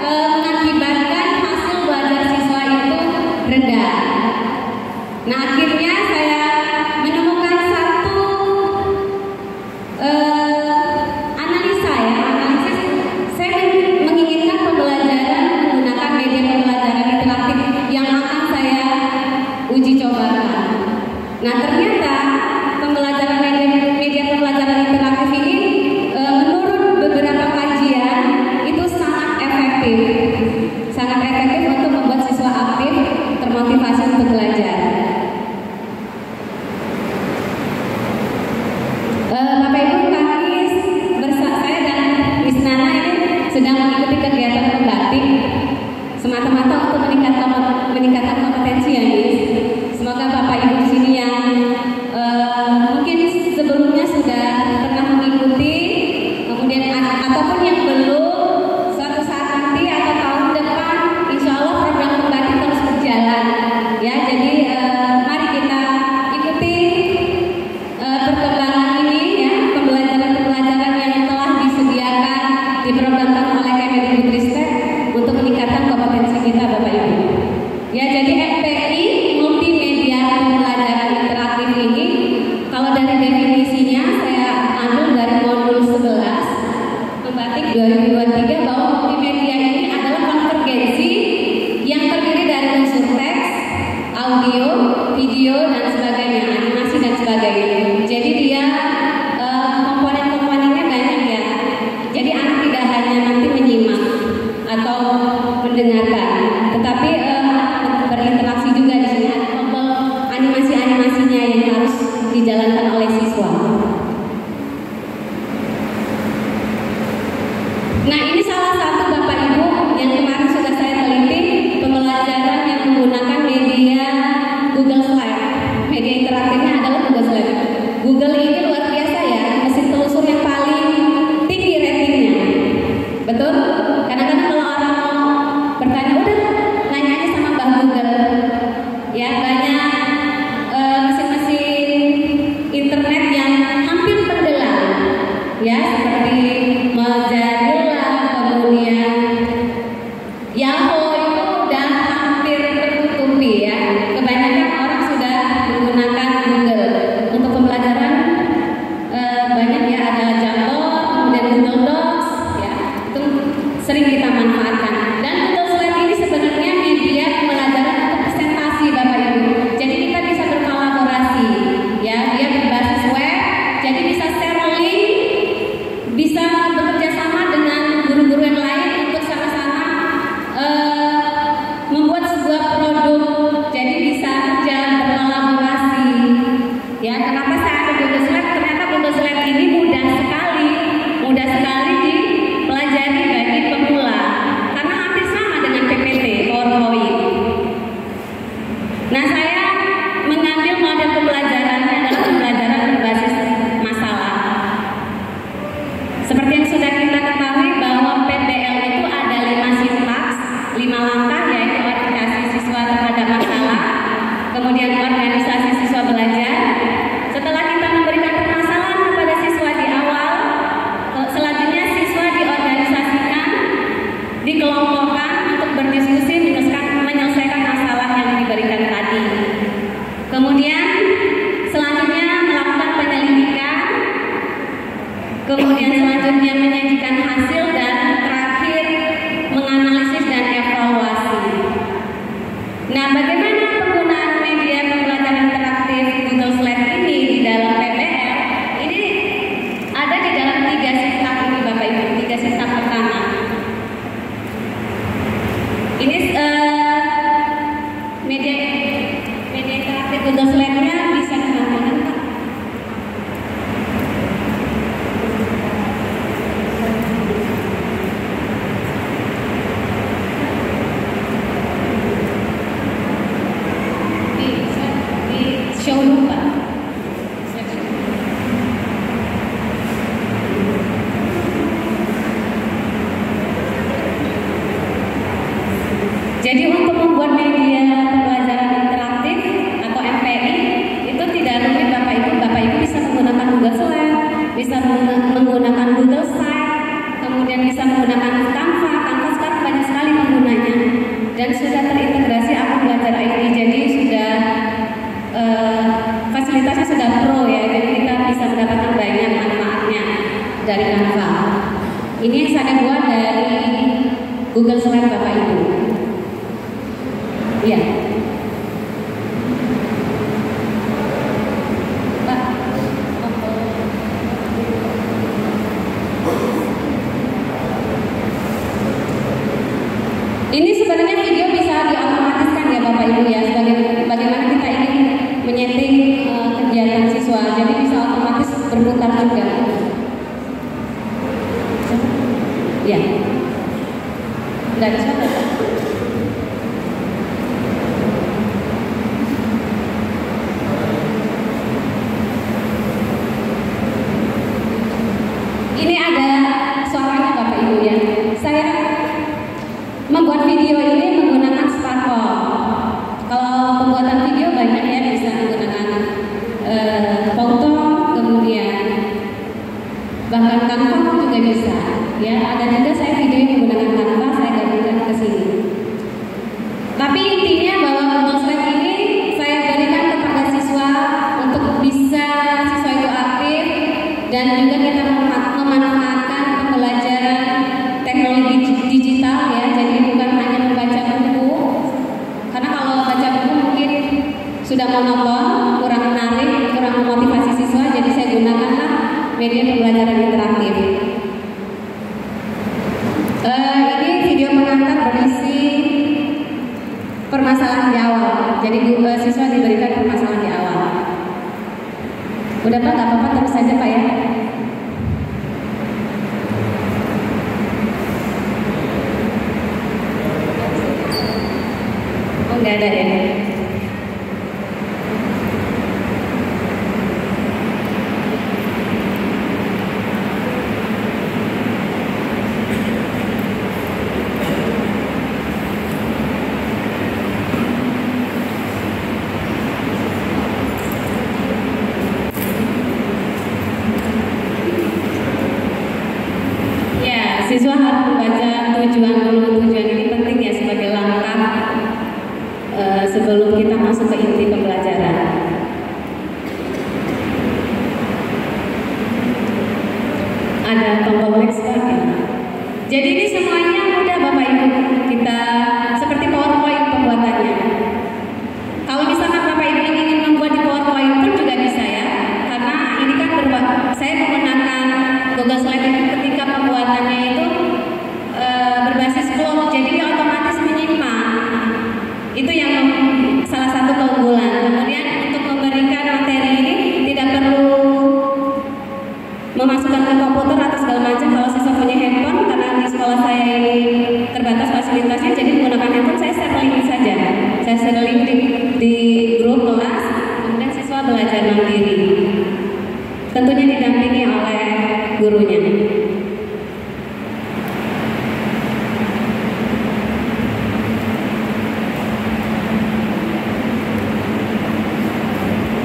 mengakibatkan hasil belajar siswa itu rendah. Nah, akhirnya saya menemukan satu analisis. Saya menginginkan pembelajaran menggunakan media pembelajaran interaktif yang akan saya uji cobakan. Nah, ternyata pembelajaran media pembelajaran interaktif ini menurut beberapa kajian itu sangat efektif untuk membuat siswa aktif, termotivasi untuk belajar. Bapak Ibu, kami saya dan Miss Nana ini sedang mengikuti kegiatan pembatik semata-mata untuk meningkatkan kompetensi ya, Miss. Semoga Bapak Ibu di sini yang kenapa saya ambil Google Slide? Ternyata Google Slide ini mudah sekali dipelajari bagi pemula karena hampir sama dengan PPT, PowerPoint. Nah, saya mengambil model pembelajarannya adalah pembelajaran berbasis masalah. Seperti yang sudah kita ketahui bahwa PBL itu ada 5 sintaks, 5 langkah, yaitu orientasi siswa terhadap masalah, kemudian organisasi siswa belajar. Setelah kita memberikan permasalahan kepada siswa di awal, selanjutnya siswa diorganisasikan, dikelompokkan untuk berdiskusi menyelesaikan masalah yang diberikan tadi. Kemudian selanjutnya melakukan penyelidikan, kemudian selanjutnya menyajikan hasil, dan terakhir menganalisis dan evaluasi. Nah, bagaimana penggunaan media pembelajaran interaktif Google Slide ini di dalam PBL? Ini ada di dalam 3 sintaks ini, Bapak Ibu. 3 sintaks pertama. Ini media interaktif Google Slide-nya bisa ditampilkan, Pak. Show dulu, Pak. Jadi untuk membuat media pembelajaran interaktif atau MPI itu tidak rumit, Bapak Ibu. Bapak Ibu bisa menggunakan Google Slide, bisa menggunakan Google Site, kemudian bisa menggunakan Canva. Canva sekarang banyak sekali penggunanya dan sudah terintegrasi akun belajar ID. Jadi sudah fasilitasnya sudah pro ya. Jadi kita bisa mendapatkan banyak manfaatnya dari Canva. Ini yang saya buat dari Google Slide, Bapak Ibu. Iya. Pak. Ini sebenarnya video bisa diotomatiskan ya Bapak Ibu ya. Bagaimana kita ingin menyeting kegiatan siswa, jadi bisa otomatis berputar juga. Ya. Dari siapa? Ini ada suaranya Bapak Ibu ya. Saya membuat video ini menggunakan Sparkle. Kalau pembuatan video banyak ya, bisa menggunakan foto, kemudian bahkan Canva juga bisa. Ya, ada juga saya video yang menggunakan Canva, saya gabungkan ke sini. Tapi intinya bahwa Google Slide ini saya berikan kepada siswa untuk bisa siswa itu aktif dan juga kita memanfaatkan pembelajaran teknologi digital ya. Jadi bukan hanya membaca buku, karena kalau baca buku mungkin sudah monoton, kurang menarik, kurang memotivasi siswa. Jadi saya gunakanlah media pembelajaran interaktif. Ini video pengantar berisi permasalahan di awal. Jadi siswa diberikan permasalahan di awal. Udah Pak, nggak apa-apa, terus saja Pak ya. Oh, nggak ada ya. Siswa harus membaca tujuan dulu. Tujuan ini penting ya sebagai langkah sebelum kita masuk ke inti pembelajaran. Ada tombol next ya. Jadi ini semuanya mudah Bapak Ibu. Kita seperti PowerPoint pembuatannya. Kalau misalkan Bapak Ibu ingin membuat di PowerPoint pun juga bisa ya. Karena ini kan saya menggunakan Google Slide itu ketika pembuatannya itu berbasis cloud, jadi dia otomatis menyimpan. Itu yang salah satu keunggulan. Kemudian untuk tentunya didampingi oleh gurunya.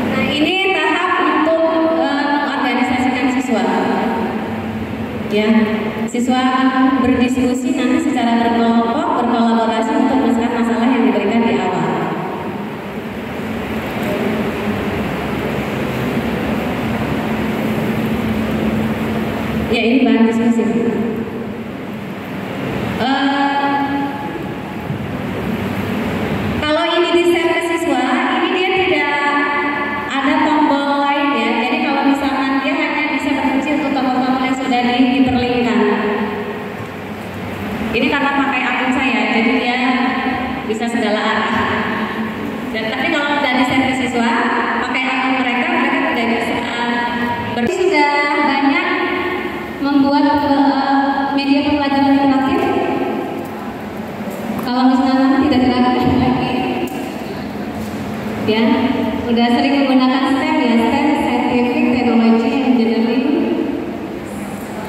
Nah, ini tahap untuk mengorganisasikan siswa. Ya, siswa berdiskusi nanti secara berkelompok, berkolaborasi untuk menyelesaikan masalah yang diberikan di awal. Ya, ini bahan diskusi. Kalau ini di-share ke siswa, ini dia tidak ada tombol lain ya. Jadi kalau misalkan dia hanya bisa berfungsi untuk tombol-tombol yang sudah diperlinkkan. Ini karena pakai akun saya, jadi dia bisa segala arah. Dan tapi kalau sudah di-share ke siswa, pakai akun mereka tidak bisa sudah banyak membuat media pembelajaran interaktif. Kalau misalnya tidak dilakukan lagi, ya, udah sering menggunakan STEM ya, STEM, scientific, teknologi, engineering,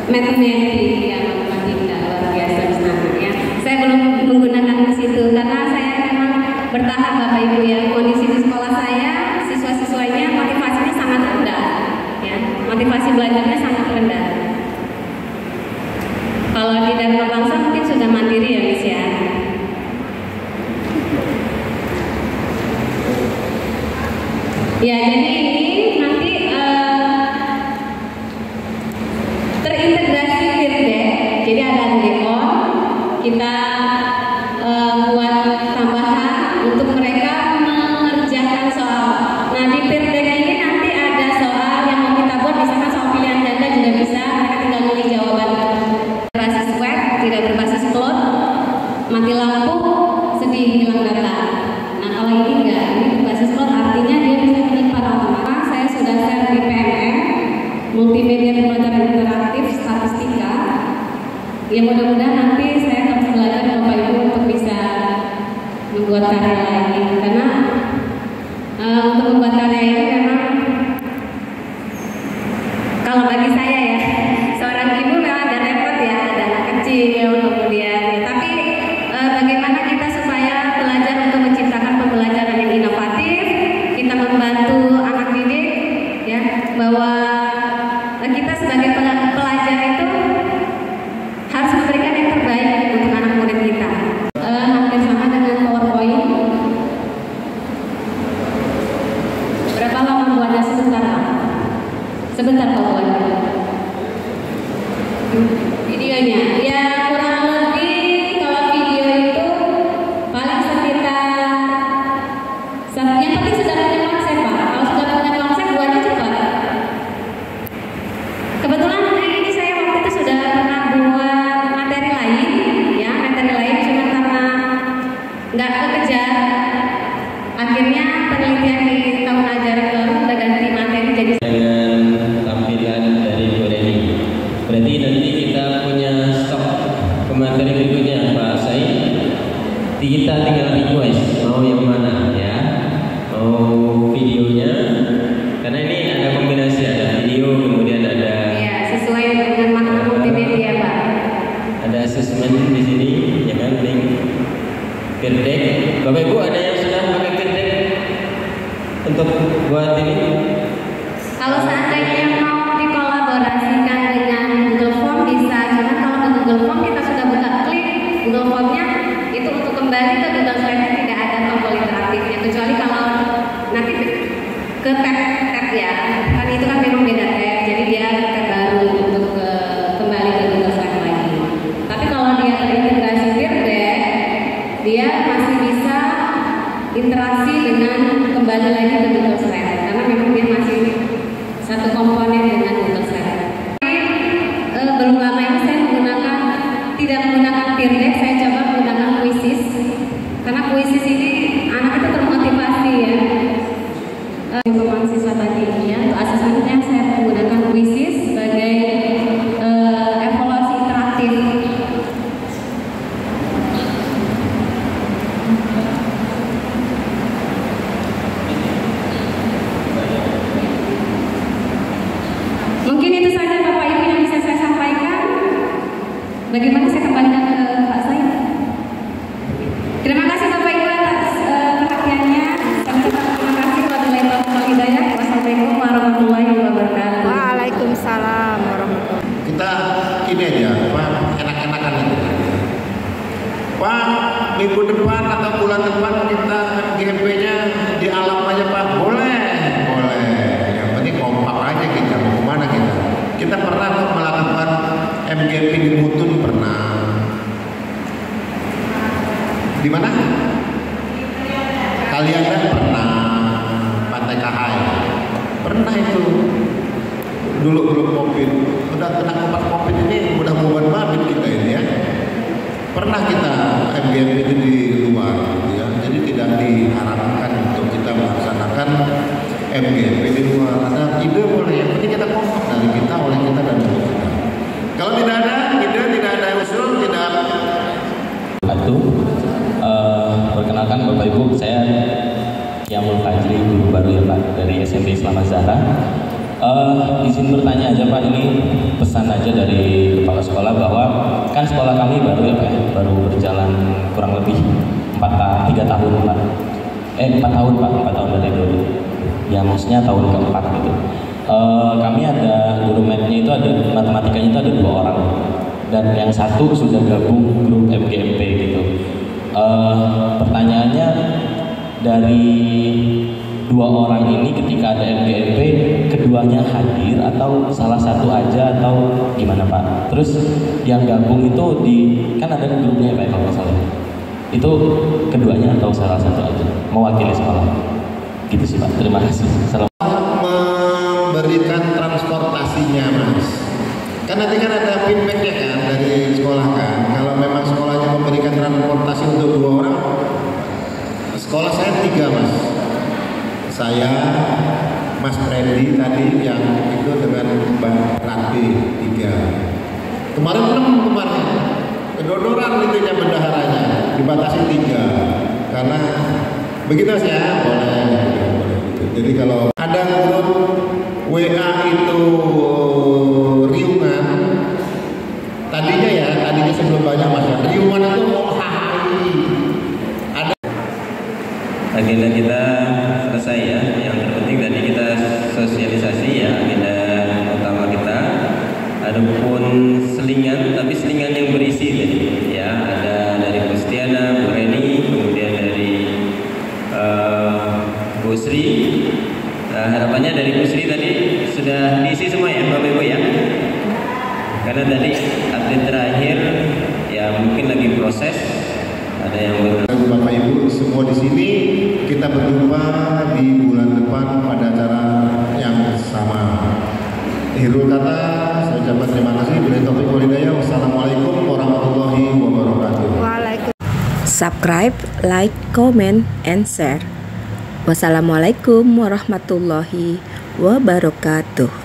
mathematics, ya, matematika luar biasa misalnya. Ya, saya belum menggunakan ke situ karena saya memang bertahap Bapak Ibu ya. Kondisi di sekolah saya, siswa-siswanya motivasinya sangat rendah, ya, motivasi belajarnya sangat rendah. Kalau di Dharma Bangsa mungkin sudah mandiri ya Miss ya. Ya, jadi ini nanti terintegrasi Peerdeck. Jadi ada add-on, kita buat tambahan untuk mereka mengerjakan soal. Nah, di Peerdeck ini nanti ada soal yang mau kita buat, misalkan soal pilihan ganda juga bisa, mereka tinggal pilih jawaban. Berbasis web, tidak berbasis cloud, mati lampu, sedih hilang data. Nah, kalau ini enggak, ini berbasis cloud artinya dia bisa menyimpan otomatis. Saya sudah share di PMM, multimedia pembelajaran interaktif statistika. Ya, mudah-mudahan nanti saya akan belajar Bapak Ibu untuk bisa membuat karya lagi. Karena untuk membuat karya ini memang kalau bagi saya ya, seorang ibu memang agak repot ya, ada anak kecil kemudian ya. Tapi bagaimana kita supaya belajar untuk menciptakan pembelajaran yang inovatif, kita membantu anak didik ya, bahwa kita sebagai pelajar itu harus memberikan yang terbaik untuk anak murid kita. Hampir sama dengan PowerPoint. Berapa lama buatnya? Sebentar Pak. Sebentar Pak buatnya. Videonya ya kurang lebih, kalau video itu paling sekitar, yang penting sudah punya konsep Pak. Kalau sudah punya konsep buatnya cepat. Kebetulan ini saya waktu itu sudah pernah buat materi lain ya, materi lain cuma karena nggak kekejar, akhirnya penelitian di tahun ajaran baru udah ganti materi jadi dengan tampilan dari Bu Reni. Berarti nanti kita punya stok ke materi berikutnya Pak Said. Kita tinggal request mau yang mana ya, mau videonya, karena ini ada kombinasi, ada video kemudian ada ya sesuai dengan makna multimedia Pak. ada asesmen di sini ya kan, link Peerdeck. Bapak Ibu ada yang sudah pakai Peerdeck untuk buat ini? Kalau seandainya mau dikolaborasikan dengan Google Form bisa, cuma kalau ke Google Form kita sudah buka klik Google Formnya, itu untuk kembali ke Google Slide tidak ada tombol interaktifnya, kecuali kalau nanti ke tab ya, kan itu kan memang beda tab, jadi dia tab baru untuk kembali ke Google Slide lagi. Tapi kalau dia terintegrasi Peerdeck, dia masih bisa interaksi dengan kembali lagi ke Google Slide, karena memang dia masih satu komponen dengan Google Slide. Belum lama ini saya tidak menggunakan Peerdeck, saya coba menggunakan Quizzes, karena Quizzes ini anak itu termotivasi ya. Informasi siswa tadi ya, untuk asesmennya saya menggunakan Quizzes sebagai evaluasi interaktif. minggu depan atau bulan depan kita GMP-nya di alam aja Pak? Boleh. Yang penting kompak aja kita, mau kemana kita. Kita pernah kok melakukan MGP di Mutun, pernah. Di mana? Kalianda pernah. Pantai Kahai pernah itu. Dulu belum COVID, udah kena COVID ini udah bubar babit kita ini ya. Pernah kita MGP itu di luar gitu ya. Jadi tidak diharapkan untuk kita melaksanakan MGP di luar. Ada ide boleh, yang penting kita kompak dari kita, oleh kita dan untuk kita. Kalau tidak ada ide, tidak ada usul, tidak. Perkenalkan Bapak Ibu, saya Kiamul Fajri, guru baru ya Pak dari SMP Selamat Zahra. Izin bertanya aja Pak, ini pesan aja dari kepala sekolah bahwa kan sekolah kami baru ya Pak, baru berjalan kurang lebih 3 tahun Pak. 4 tahun Pak, 4 tahun dari dulu. Ya maksudnya tahun keempat gitu. Kami ada guru mathnya itu ada, matematikanya itu ada 2 orang dan yang satu sudah gabung grup MGMP gitu. Pertanyaannya, dari 2 orang ini ketika ada MGMP keduanya hadir atau salah satu aja atau gimana Pak? Terus yang gabung itu kan ada grupnya ya Pak kalau nggak salah. Itu keduanya atau salah satu aja mewakili sekolah? Gitu sih Pak. Terima kasih. Memberikan transportasinya Mas. Kan nanti kan ada feedbacknya kan dari sekolah kan. Kalau memang sekolahnya memberikan transportasi untuk 2 orang, sekolah saya 3 Mas. Saya, Mas Freddy tadi yang itu dengan Mbak Ratih 3. Kemarin kedodoran itunya bendaharanya dibatasi 3 karena begitu Mas ya, boleh. Jadi kalau ada grup WA itu riungan, tadinya sebelum banyak Mas, riungan itu ada. Agenda kita selesai ya. Yang terpenting tadi kita sosialisasi ya, agenda utama kita. Adapun selingan, tapi selingan yang berisi tadi ya, ada dari Pustiana, Bu Reni, kemudian dari Bu Sri. Harapannya dari Bu Sri tadi sudah diisi semua ya Bapak Ibu ya. Karena tadi update terakhir ya mungkin lagi proses. Ada yang Bapak Ibu semua di sini, kita berjumpa di bulan depan pada acara yang sama. Akhirul kata, saya ucapkan terima kasih. Bila taufiq wal hidayah. Wassalamualaikum warahmatullahi wabarakatuh. Waalaikumsalam. Subscribe, like, comment, and share. Wassalamualaikum warahmatullahi wabarakatuh.